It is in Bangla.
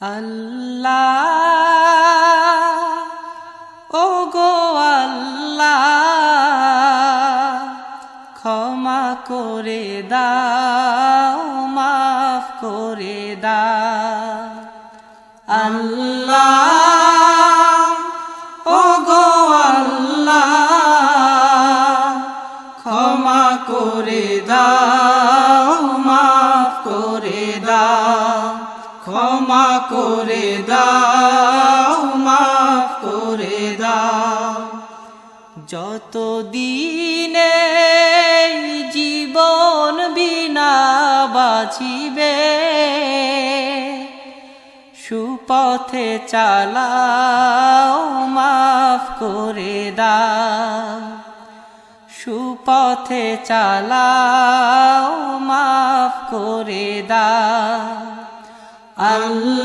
আল্লাহ ওগো আল্লাহ ক্ষমা করে দাও মাফ করে দাও আল্লাহ ওগো আল্লাহ ক্ষমা করে দাও মাফ করে দাও ক্ষমা করে দাও মাফ করে দাও যত দিনে জীবন বিনা বাঁচিবে সুপথে চালাও মাফ করে দাও সুপথে চালাও মাফ করে দাও আল্লাহ।